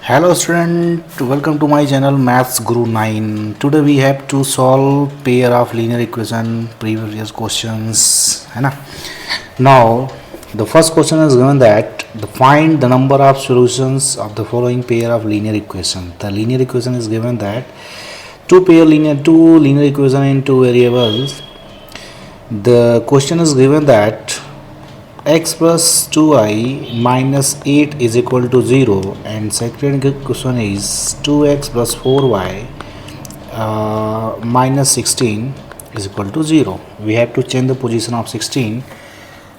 Hello student, welcome to my channel Maths Guru 9. Today we have to solve pair of linear equation previous questions है ना. Now the first question is given that find the number of solutions of the following pair of linear equation. The linear equation is given that two linear equation in two variables. The question is given that x plus 2y minus 8 is equal to 0, and second question is 2x plus 4y minus 16 is equal to 0. We have to change the position of 16,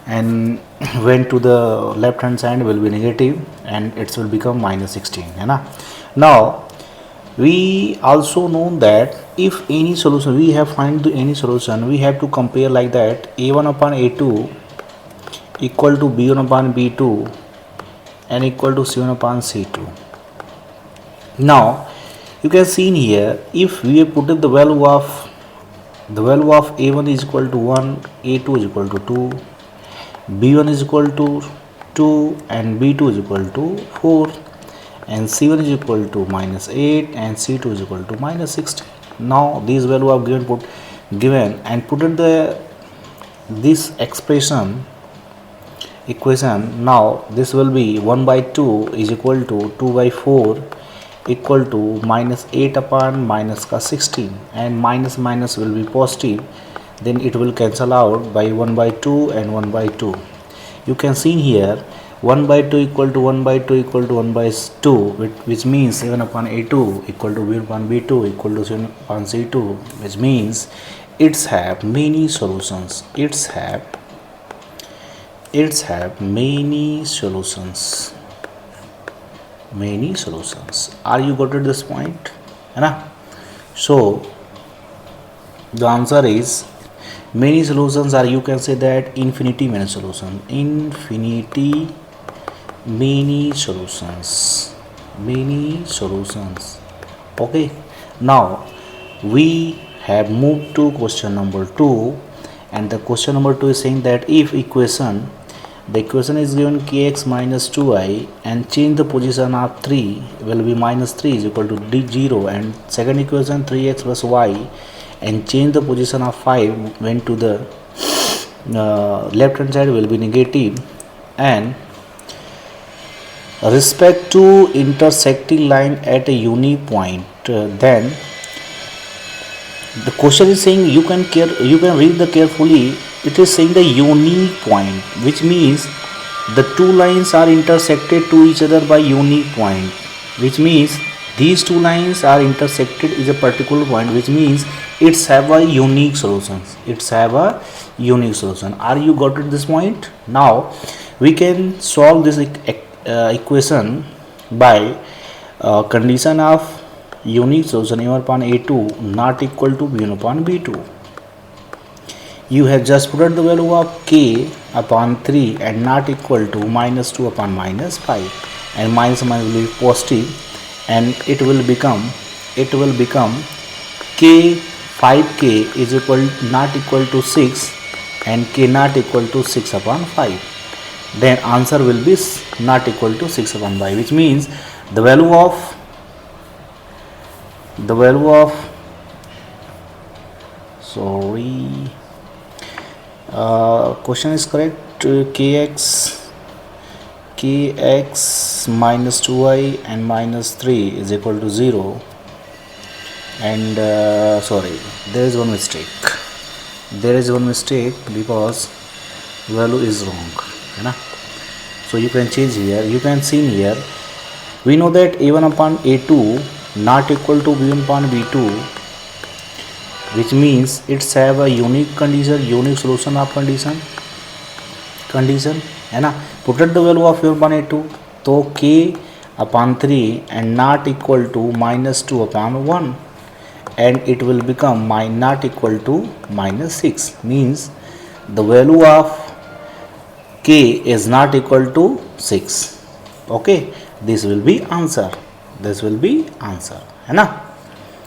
and when to the left hand side will be negative and it will become minus 16 है ना. Now we also know that if any solution we have find any solution, we have to compare like that a1 upon a2 equal to b1 upon b2 and equal to c1 upon c2. Now you can see in here, if we put the value of a1 is equal to 1, a2 is equal to 2, b1 is equal to 2 and b2 is equal to 4, and c1 is equal to minus 8 and c2 is equal to minus 16. Now these value are given and put in this equation. Now this will be 1 by 2 is equal to 2 by 4 equal to minus 8 upon minus 16, and minus will be positive, then it will cancel out by 1 by 2 and 1 by 2. You can see here 1 by 2 equal to 1 by 2 equal to 1 by 2, which means 7 upon a2 equal to b upon b2 equal to 7 upon c2, which means it's have many solutions. It's have many solutions. Are you got at this point है ना? So the answer is many solutions are, you can say that infinity many solutions. Many solutions. Okay, now we have moved to question number 2, and the question number 2 is saying that if the equation is given kx minus 2y and change the position of 3 will be minus 3 is equal to 0, and second equation 3x plus y and change the position of 5 when to the left hand side will be negative, and respect to intersecting line at a unique point, then the question is saying you can read the carefully. It is saying the unique point, which means the two lines are intersected to each other by unique point, which means these two lines are intersected is a particular point, which means it's have a unique solution. Are you got at this point? Now we can solve this equation by condition of unique solution a1 upon a2 not equal to b1 upon b2. You have just put the value of k upon 3 and not equal to minus 2 upon minus 5, and minus will be positive, and it will become k 5k is not equal to 6 and k not equal to 6 upon 5. Then answer will be not equal to 6 upon 5, which means the value of question is correct. kx minus 2y and minus 3 is equal to 0, and sorry, there is one mistake because value is wrong है ना. So you can change here. You can see here we know that a1 upon a2 not equal to b1 upon b2, which means it's have a unique solution of condition है ना. Put the value of a1 upon a2, तो k upon 3 and not equal to minus 2 upon 1, and it will become not equal to minus 6, means the value of k is not equal to 6. Okay, this will be answer है ना.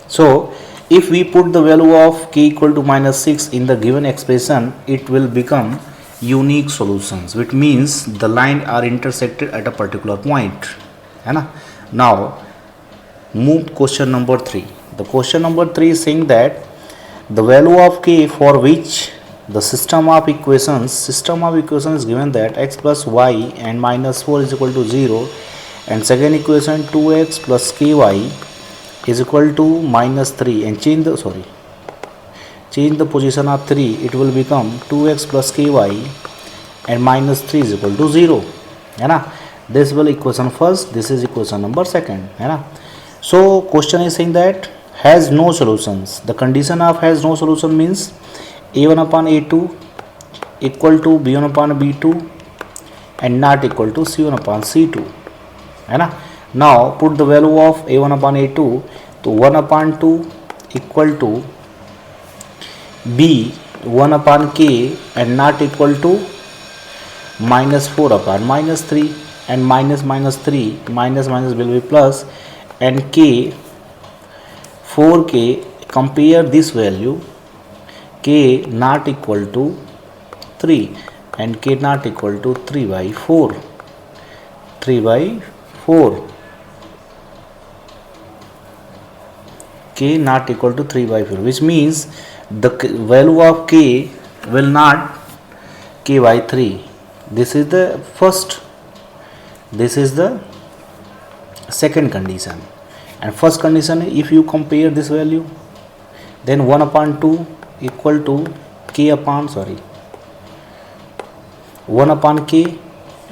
So if we put the value of k equal to minus 6 in the given expression, it will become unique solutions, which means the line are intersected at a particular point है ना. Now move question number 3. The question number 3 is saying that the value of k for which the system of equations is given that x plus y and minus 4 is equal to 0, and second equation 2x plus ky is equal to minus 3, and change the position of 3, it will become 2x plus ky and minus 3 is equal to 0, है ना. This will equation first, this is equation number second, है ना. So question is saying that has no solutions. The condition of has no solution means a1 upon a2 equal to b1 upon b2 and not equal to c1 upon c2, है ना. Now put the value of a1 upon a2, तो 1 upon 2 equal to b 1 upon k and not equal to minus 4 upon minus 3, and minus 3 minus will be plus, and k 4k, compare this value, k not equal to 3 and k not equal to 3 by 4, k not equal to 3 by 4, which means the value of k will not k by 3. This is the first, this is the second condition, and first condition, if you compare this value, then 1 upon 2 equal to 1 upon k,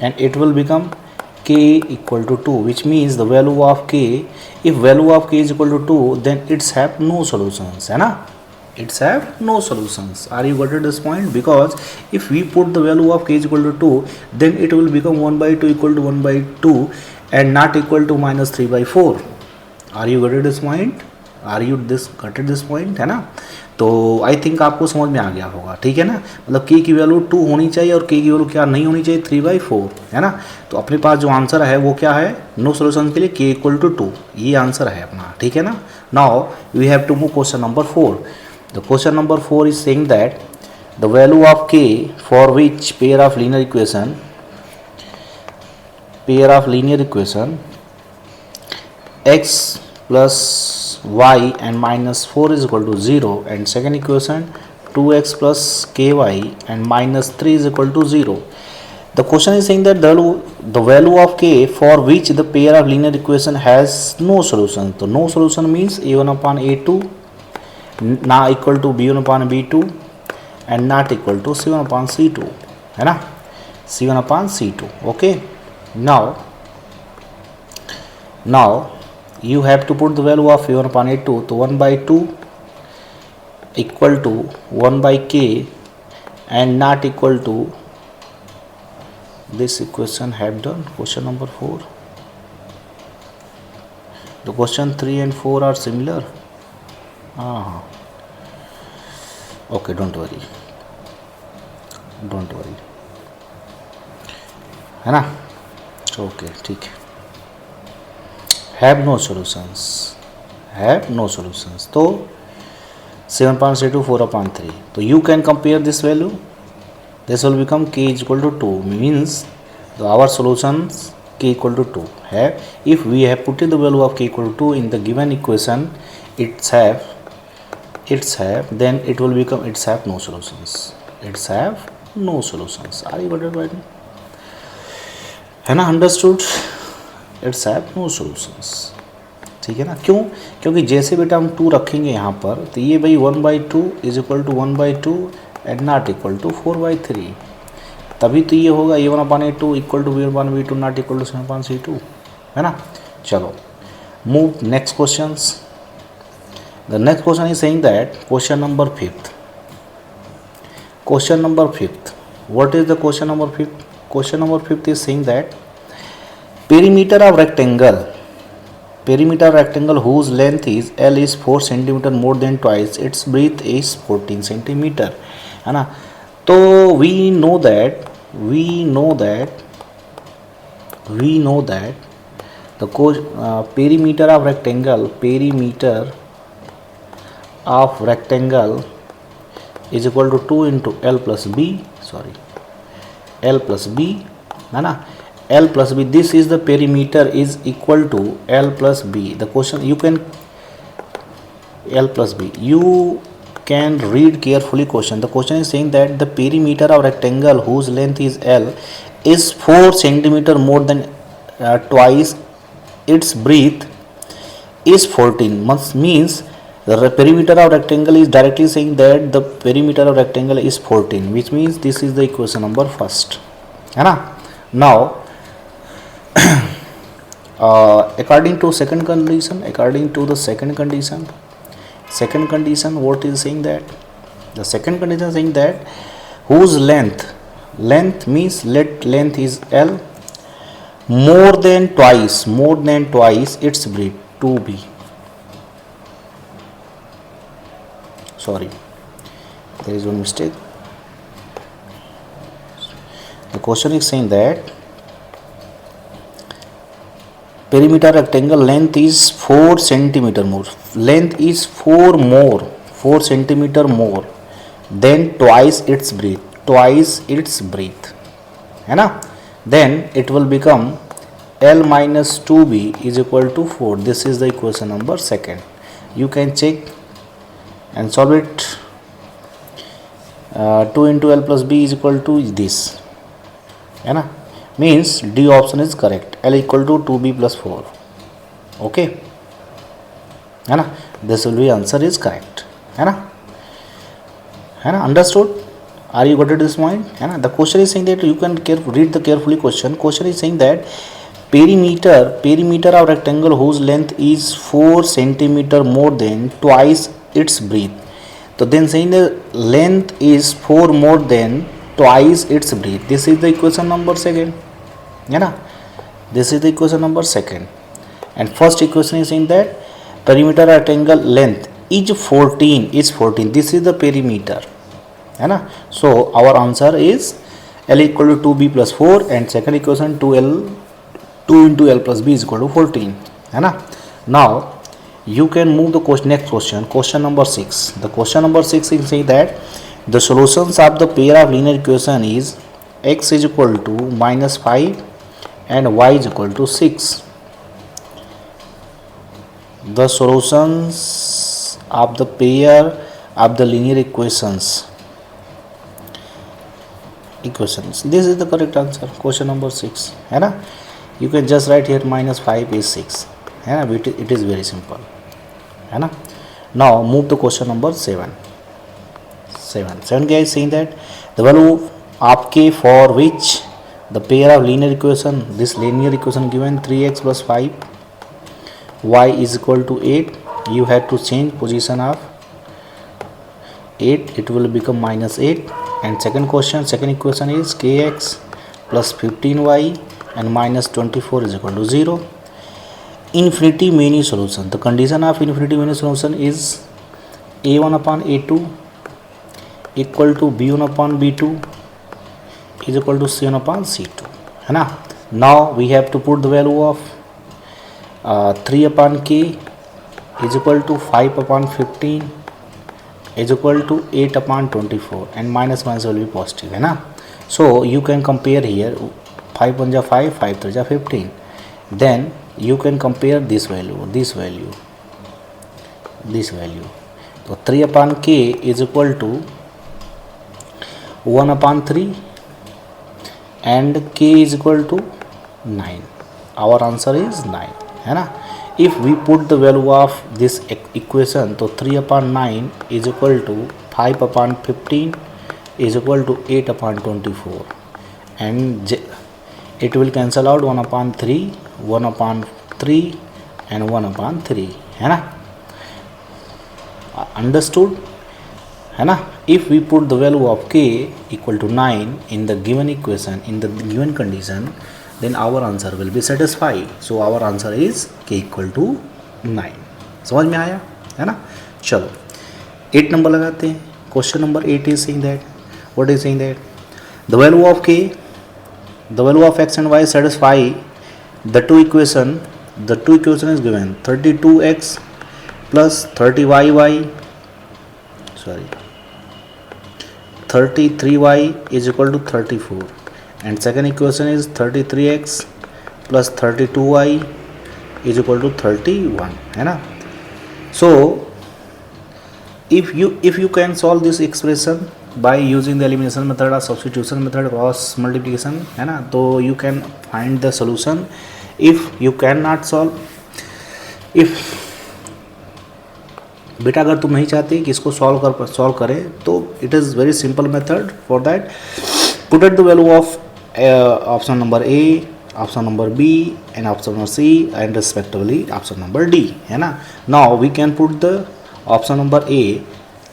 and it will become k equal to 2, which means the value of k, if value of k is equal to 2, then it's have no solutions, है ना. It's have no solutions. Are you got at this point? Because if we put the value of k is equal to 2, then it will become 1 by 2 equal to 1 by 2 and not equal to minus 3 by 4. Are you got at this point? Are you got at this point, है ना. तो I think आपको समझ में आ गया होगा, ठीक है ना. मतलब k की वैल्यू 2 होनी चाहिए और k की वैल्यू क्या नहीं होनी चाहिए, 3 by 4, है ना. तो अपने पास जो आंसर है वो क्या है, नो सोल्यूशन के लिए k इक्वल टू 2, ये आंसर है अपना, ठीक है ना. Now we have to move question number 4. The question number 4 is saying that the value of k for which pair of linear equation x plus y and minus 4 is equal to 0, and second equation 2x plus ky and minus 3 is equal to 0. The question is saying that the value of k for which the pair of linear equation has no solution. So no solution means a1 upon a2 not equal to b1 upon b2 and not equal to c1 upon c2, है ना, c1 upon c2. Okay, now you have to put the value of a1 upon a2, तो 1 by 2 equal to 1 by k and not equal to this equation have done question number 4. The question 3 and 4 are similar. Okay, don't worry, है ना. Okay, ठीक है. Have no solutions, तो 7 upon 2 4 upon 3, तो you can compare this value, this will become k is equal to 2, means our solutions k equal to 2 have, if we have put in the value of k equal to 2 in the given equation, it's have, then it will become it's have no solutions, are you got it right, है ना. Understood, its have no solutions, ठीक है ना. क्यों, क्योंकि जैसे बेटा हम 2 रखेंगे यहाँ पर, तो ये भाई 1 by 2 is equal to 1 by 2 and not equal to 4 by 3, तभी तो ये होगा a1 upon a2 equal to b1 upon b2 not equal to c1 upon c2, है ना. चलो move next questions. The next question is saying that question number 5th, what is the question number 5th. Question number 5th is saying that perimeter of rectangle whose length is L is 4 centimeter more than twice its breadth is 14 centimeter, है ना. तो we know that the perimeter of rectangle is equal to 2 into L plus B, है ना. L plus B. This is the perimeter is equal to L plus B. The question you can L plus B. You can read carefully question. The question is saying that the perimeter of rectangle whose length is L is 4 centimeter more than twice its breadth is 14. Means the perimeter of rectangle is directly saying that the perimeter of rectangle is 14, which means this is the equation number first. है ना? Now according to second condition, what is saying that the second condition is saying that whose length means length is L more than twice its breadth 2b. Sorry, there is one mistake. The question is saying that perimeter rectangle length is 4 centimeter more. Length is 4 centimeter more than twice its breadth. है ना? Then it will become L minus 2b is equal to 4. This is the equation number second. You can check and solve it. 2 into L plus b is equal to this. है ना? Means D option is correct. L equal to 2b plus 4. Okay. है ना? This will be answer is correct. है ना? Understood? Are you got it this point? है ना? The question is saying that you can read the carefully question. Question is saying that perimeter of rectangle whose length is 4 centimeter more than twice its breadth. So then saying the length is 4 more than twice its breadth. This is the equation number second. है ना? This is the equation number second. And first equation is saying that perimeter rectangle length is 14. This is the perimeter. है ना? So our answer is L equal to 2b plus 4 and second equation 2 into L plus b is equal to 14. है ना? Now you can move the next question number 6. The question number 6 is saying that the solutions of the pair of linear equation is x is equal to minus 5 and y is equal to 6. The solutions of the pair of the linear equations. This is the correct answer. Question number 6. है ना? You can just write here minus 5 is 6. है ना? It is very simple. है ना? Now move to question number 7. 7 guys saying that the value of k for which the pair of linear equation, this linear equation given 3x plus 5 y is equal to 8. You have to change position of 8. It will become minus 8. And second equation is kx plus 15y and minus 24 is equal to 0. Infinity many solution. The condition of infinity many solution is a1 upon a2 equal to b1 upon b2 is equal to c1 upon c2. है ना? Now we have to put the value of 3 upon k is equal to 5 upon 15 is equal to 8 upon 24 and minus will be positive. है ना? So you can compare here 5 1 5, 5 3 15. Then you can compare this value. So 3 upon k is equal to 1 upon 3 and k is equal to 9. Our answer is 9. है ना? If we put the value of this equation, तो 3 upon 9 is equal to 5 upon 15 is equal to 8 upon 24 and it will cancel out 1 upon 3, 1 upon 3 and 1 upon 3. है ना? Understood? है ना? If we put the value of k equal to 9 in the given equation, in the given condition, then our answer will be satisfied. So our answer is k equal to 9. समझ में आया? है ना? चलो 8 number लगाते हैं. Question number 8 is saying that, what is saying that the value of k, the value of x and y satisfy the two equation is given 32x plus 33y is equal to 34 and second equation is 33x plus 32y is equal to 31 है ना. So if you can solve this expression by using the elimination method or substitution method, cross multiplication है ना, तो you can find the solution. If you cannot solve, if बेटा अगर तुम नहीं चाहते कि इसको सॉल्व करें तो it is very simple method. For that put at the value of option number A, option number B and option number C and respectively option number D है ना. Now we can put the option number A.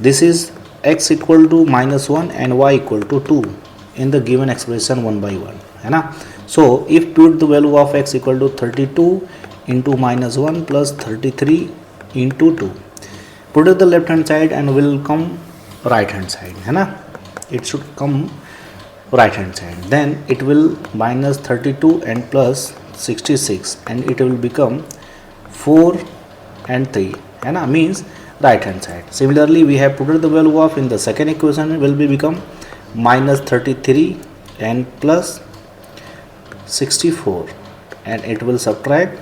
This is x equal to -1 and y equal to 2 in the given expression 1/1 है ना. So if put the value of x equal to 32 into -1 plus 33 into 2, put it the left hand side and will come right hand side है ना. It should come right hand side, then it will minus 32 and plus 66 and it will become 4 and 3 है ना, means right hand side. Similarly we have put the value of in the second equation will be become minus 33 and plus 64 and it will subtract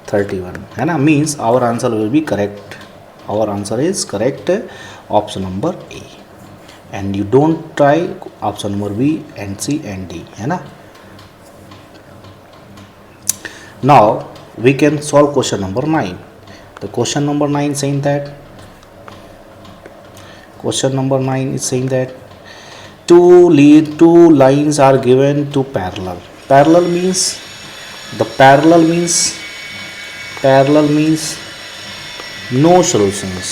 31 है ना, means our answer will be correct. Our answer is correct, option number A, and you don't try option number B and C and D है ना. Now we can solve question number 9. The question number 9 saying that two lines are given to parallel. Parallel means no solutions,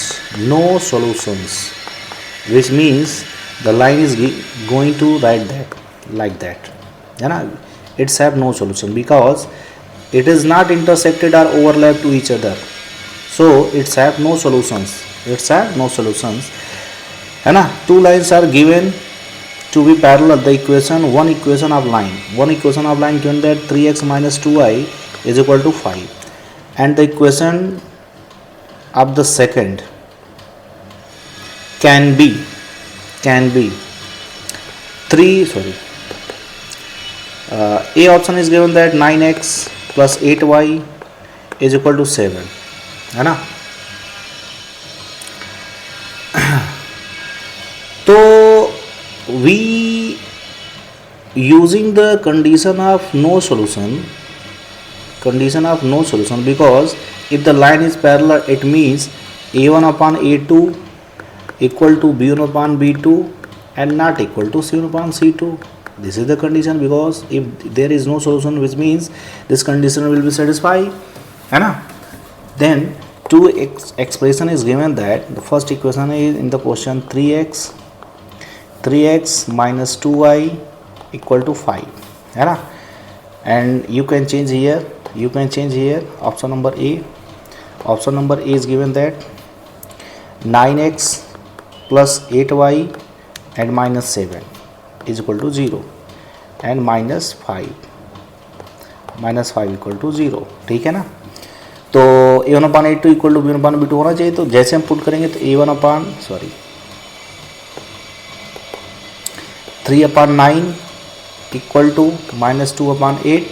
which means the line is going to write that like that है ना. It's have no solution because it is not intersected or overlap to each other, so it's have no solutions है ना. Two lines are given to be parallel. The one equation of line given that 3x minus 2y is equal to 5, and the equation of the second can be 3 sorry A option is given that 9x plus 8y is equal to 7 है ना. तो we using the condition of no solution because if the line is parallel it means a1 upon a2 equal to b1 upon b2 and not equal to c1 upon c2. This is the condition, because if there is no solution, which means this condition will be satisfied है ना. Then two expression is given that the first equation is in the question 3x minus 2y equal to 5 है ना. And you can change here option number A. Option number A is given that 9x plus 8y and minus 7 is equal to 0 and minus 5 equal to 0. ठीक है ना. तो a1 upon a2 equal to b1 upon b2 होना चाहिए. तो जैसे हम put करेंगे तो a1 upon 3 upon 9 equal to minus 2 upon 8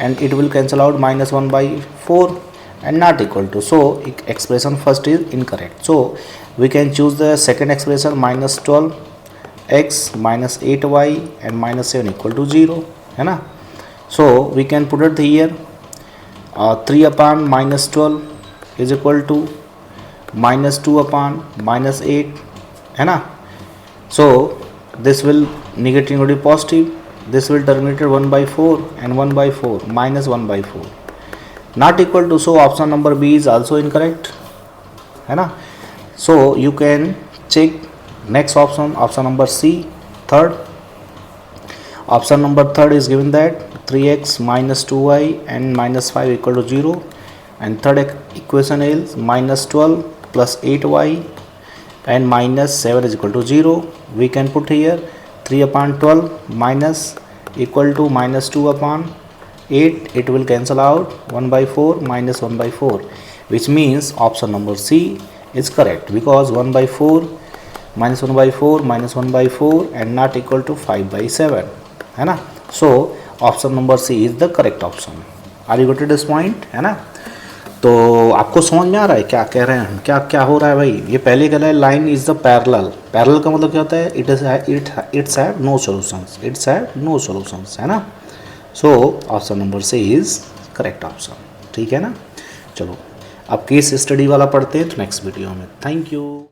and it will cancel out minus 1 by 4 and not equal to. So expression first is incorrect. So we can choose the second expression minus 12x minus 8y and minus 7 equal to 0 है ना. So we can put it here 3 upon minus 12 is equal to minus 2 upon minus 8 है ना. So this will negative positive, this will terminate 1 by 4 and 1 by 4 minus 1 by 4 not equal to. So option number B is also incorrect है ना. So you can check next option number C, third. Option number third is given that 3x minus 2y and minus 5 equal to 0, and third equation is minus 12 plus 8y and minus 7 is equal to 0. We can put here 3 upon 12 minus equal to minus 2 upon 8. It will cancel out 1 by 4 minus 1 by 4, which means option number C is correct, because 1 by 4 minus 1 by 4 minus 1 by 4 and not equal to 5 by 7 है ना। So option number C is the correct option. Are you got this point, है ना। तो आपको समझ में आ रहा है क्या कह रहे हैं हम, क्या क्या हो रहा है भाई। ये पहले कह रहा है line is the parallel. Parallel का मतलब क्या होता है, it's have no solutions, it's have no solutions, है ना। So option number C is correct option, ठीक है ना। चलो अब केस स्टडी वाला पढ़ते हैं तो नेक्स्ट वीडियो में। Thank you.